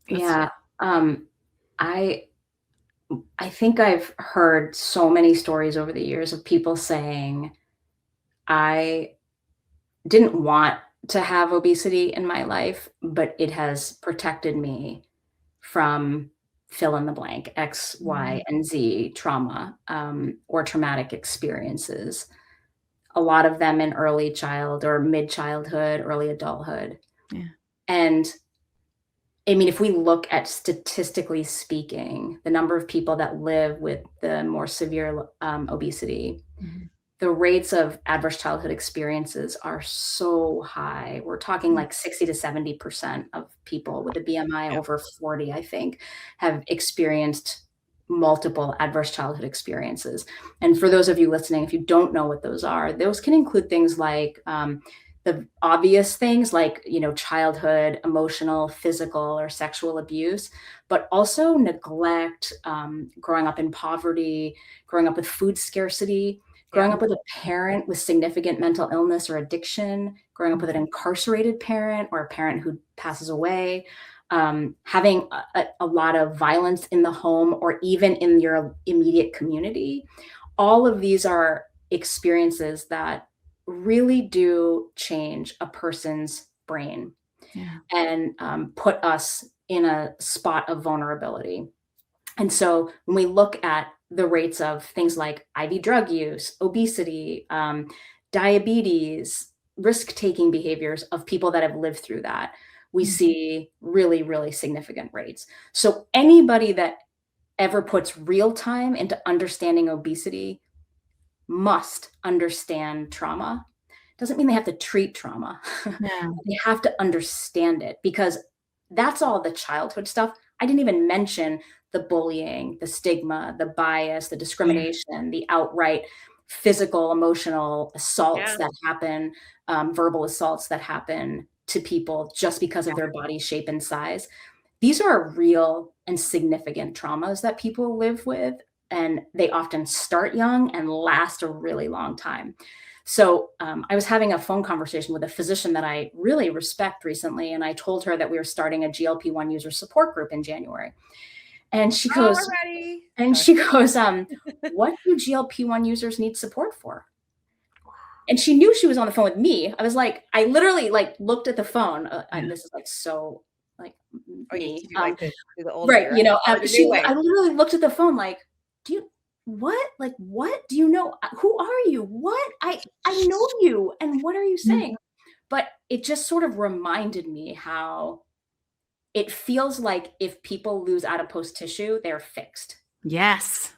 Yeah. Um, I I think I've heard so many stories over the years of people saying, "I didn't want to have obesity in my life, but it has protected me from fill in the blank, X, Y, Mhm. and Z trauma, or traumatic experiences." A lot of them in early child or mid-childhood, early adulthood. Yeah. And I mean, if we look at statistically speaking, the number of people that live with the more severe obesity, Mhm. the rates of adverse childhood experiences are so high. We're talking Mm. like 60 to 70% of people with a BMI Yeah. over 40, I think, have experienced multiple adverse childhood experiences. And for those of you listening, if you don't know what those are, those can include things like the obvious things like, childhood, emotional, physical, or sexual abuse, but also neglect, growing up in poverty, growing up with food scarcity, growing Yeah. up with a parent with significant mental illness or addiction, growing up with an incarcerated parent or a parent who passes away, having a lot of violence in the home or even in your immediate community. All of these are experiences that really do change a person's brain Yeah. and put us in a spot of vulnerability. And so when we look at the rates of things like IV drug use, obesity, diabetes, risk taking behaviors of people that have lived through that, we Mhm. see really, really significant rates. So anybody that ever puts real time into understanding obesity must understand trauma. Doesn't mean they have to treat trauma. Yeah. They have to understand it because that's all the childhood stuff. I didn't even mention the bullying, the stigma, the bias, the Yeah. discrimination, the outright physical, emotional assaults Yeah. that happen, verbal assaults that happen to people just because of their body shape and size. These are real and significant traumas that people live with, and they often start young and last a really long time. So, I was having a phone conversation with a physician that I really respect recently, and I told her that we were starting a GLP-1 user support group in January. And she Oh, goes, we're ready. and Sorry. she goes, "What do GLP-1 users need support for?" And she knew she was on the phone with me. I was like, I literally like looked at the phone, and Yeah. this is like so like Oh, you me. do like to do the old way, Right, right? Or the new I way. literally looked at the phone like, "Do you what? Like, what? Do you know who are you? What? I know you, and what are you Mhm. saying?" But it just sort of reminded me how it feels like if people lose adipose tissue, they're fixed. Yes.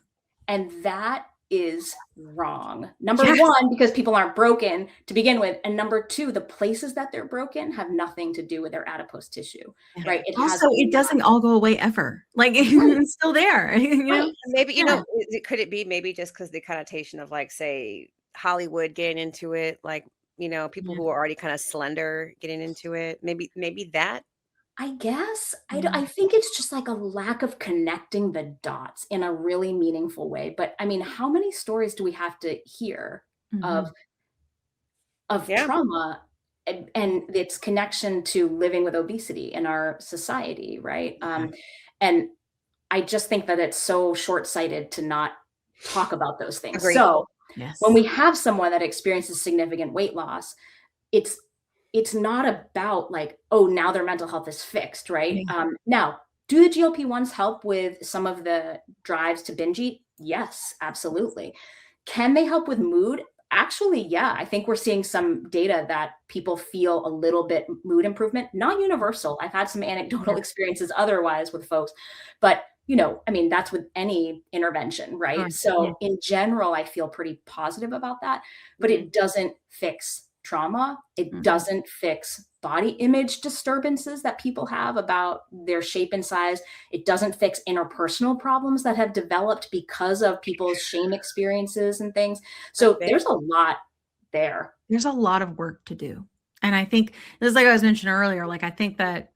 And that is wrong. Number Yes. 1, because people aren't broken to begin with, and number 2, the places that they're broken have nothing to do with their adipose tissue, Yeah. right? It has Also, a it lot. doesn't all go away ever. Like, Right, it's still there, you know? right. So Maybe, yeah. could it be maybe just because the connotation of, like, say, Hollywood getting into it, like, people Yeah. who are already kinda slender getting into it, maybe that? I guess. Yeah. I think it's just like a lack of connecting the dots in a really meaningful way, but, I mean, how many stories do we have to hear of Mhm. Yeah, trauma and its connection to living with obesity in our society, right? Yeah. And I just think that it's so short-sighted to not talk about those things. agree. So, when Yes. we have someone that experiences significant weight loss, it's it's not about like, "Oh, now their mental health is fixed," right? Yeah. Now, do the GLP-1s help with some of the drives to binge eat? Yes, absolutely. Can they help with mood? Actually, yeah. I think we're seeing some data that people feel a little bit mood improvement, not universal. I've had some Yeah. anecdotal experiences otherwise with folks, but I mean, that's with any intervention, right? Sure. Yeah. So in general, I feel pretty positive about that, but Mhm. it doesn't fix trauma. It Mhm. doesn't fix body image disturbances that people have about their shape and size. It doesn't fix interpersonal problems that have developed because of people's shame experiences and things. That's So big. there's a lot there. There's a lot of work to do. And I think this is like I was mentioning earlier, like, I think that,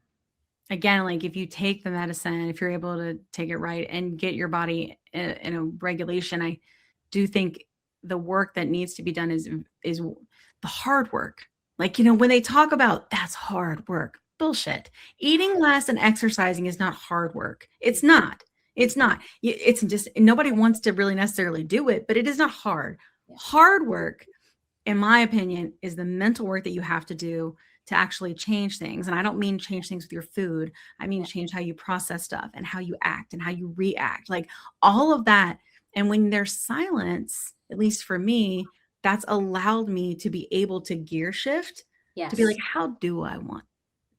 again, like, if you take the medicine, if you're able to take it right and get your body in a regulation, I do think the work that needs to be done is the hard work. Like, when they talk about that's hard work, bullshit. Eating less and exercising is not hard work. It's not. It's not. It's just nobody wants to really necessarily do it, but it is not hard. Yeah. Hard work, in my opinion, is the mental work that you have to do to actually change things. And I don't mean change things with your food. I mean change how you process stuff and how you act and how you react, like all of that. And when there's silence, at least for me, that's allowed me to be able to gear shift, to be Yes. like, how do I want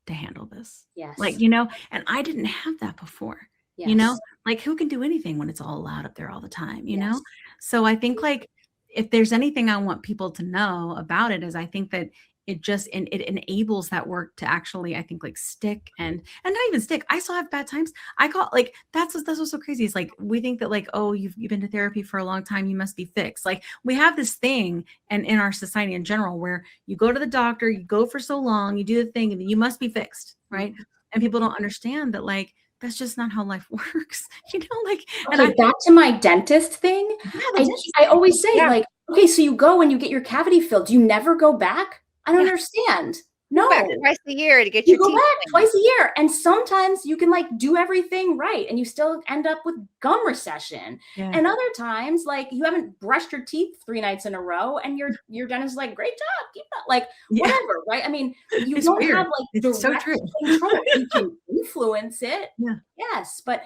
to handle this? Yes. Like, and I didn't have that before, Yes. like who can do anything when it's all loud up there all the time, Yes. So I think like if there's anything I want people to know about it is I think that it enables that work to actually, I think, like stick and not even stick. I still have bad times. I call like that's what's so crazy. It's like we think that like, oh, you've been to therapy for a long time, you must be fixed. Like we have this thing, and in our society in general, where you go to the doctor, you go for so long, you do the thing, and you must be fixed, right? And people don't understand that like that's just not how life works, like. Okay, back to my dentist thing. I always say, like, okay, so you go and you get your cavity filled. Do you never go back? I don't understand. No. Go back twice a year to get You your go teeth back cleaned. twice a year, and sometimes you can like do everything right and you still end up with gum recession. And other times, like you haven't brushed your teeth 3 nights in a row and your dentist is like, great job, keep that, like whatever, right? I mean, you It's don't weird. have like It's so direct true. control. You can influence it. Yeah. Yes, but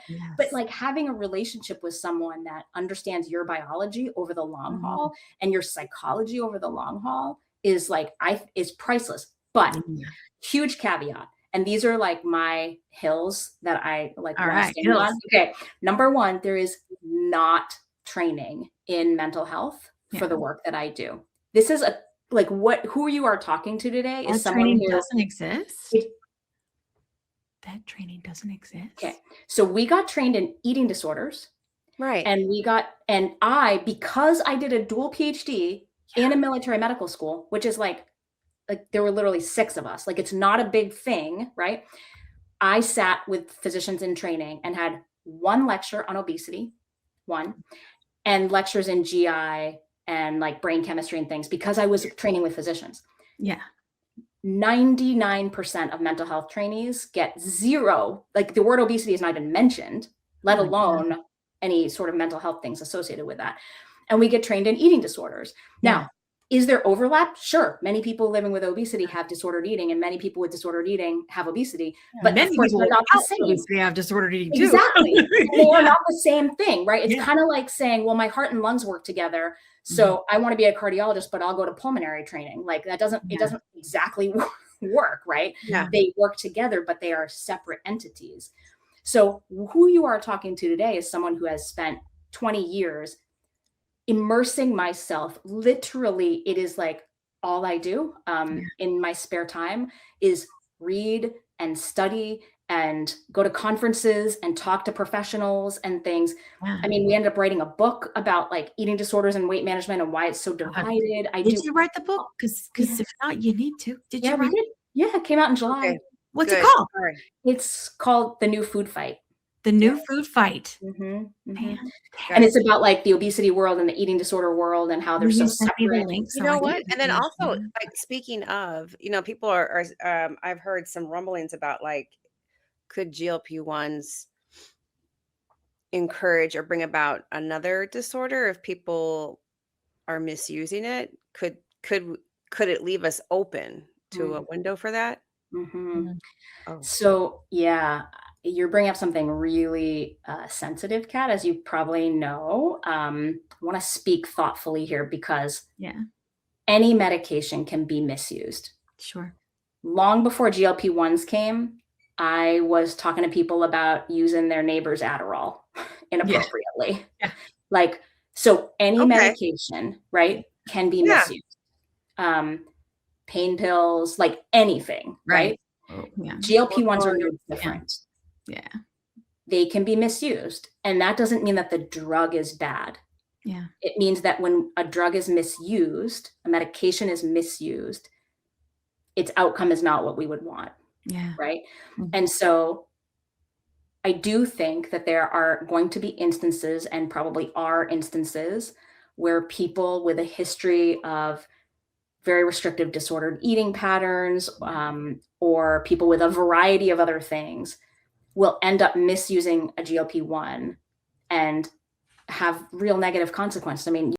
like having a relationship with someone that understands your biology over the long haul and your psychology over the long haul is like is priceless. But huge caveat, and these are like my hills that I like want to stand on. Okay, number one, there is not training in mental health for the work that I do. This is who you are talking to today is someone training who doesn't exist. That training doesn't exist. Okay, so we got trained in eating disorders, right? And because I did a dual PhD and a military medical school, which is like there were literally 6 of us. Like it's not a big thing, right? I sat with physicians in training and had 1 lecture on obesity, and lectures in GI and like brain chemistry and things because I was training with physicians. Yeah. 99% of mental health trainees get 0. Like the word obesity is not even mentioned, let alone any sort of mental health things associated with that. And we get trained in eating disorders. Now, is there overlap? Sure. Many people living with obesity have disordered eating, and many people with disordered eating have obesity. But many of course, people they're not the same. They have disordered eating too. Exactly. They are not the same thing, right? It's kind of like saying, well, my heart and lungs work together. So I want to be a cardiologist, but I'll go to pulmonary training. Like that doesn't exactly work, right? Yeah. They work together, but they are separate entities. So who you are talking to today is someone who has spent 20 years immersing myself. Literally, it is like all I do in my spare time is read and study and go to conferences and talk to professionals and things. I mean, we ended up writing a book about like eating disorders and weight management and why it's so divided. Did you write the book? Because if not, you need to. Did you write it? Yeah, it came out in July. Okay. What's it called? It's called The New Food Fight. The New Food Fight. And it's about like the obesity world and the eating disorder world and how they're so separate. You know what? And then also, like speaking of, people are I've heard some rumblings about like, could GLP-1s encourage or bring about another disorder if people are misusing it? Could it leave us open to a window for that? Oh. So you're bringing up something really sensitive, Kat, as you probably know. I want to speak thoughtfully here because any medication can be misused. Sure. Long before GLP-1s came, I was talking to people about using their neighbor's Adderall inappropriately. Like, so any medication, right, can be misused. Pain pills, like anything, right? GLP-1s are no different. They can be misused. And that doesn't mean that the drug is bad. It means that when a drug is misused, a medication is misused, its outcome is not what we would want. Right. And so I do think that there are going to be instances, and probably are instances, where people with a history of very restrictive disordered eating patterns, or people with a variety of other things will end up misusing a GLP-1 and have real negative consequences. I mean,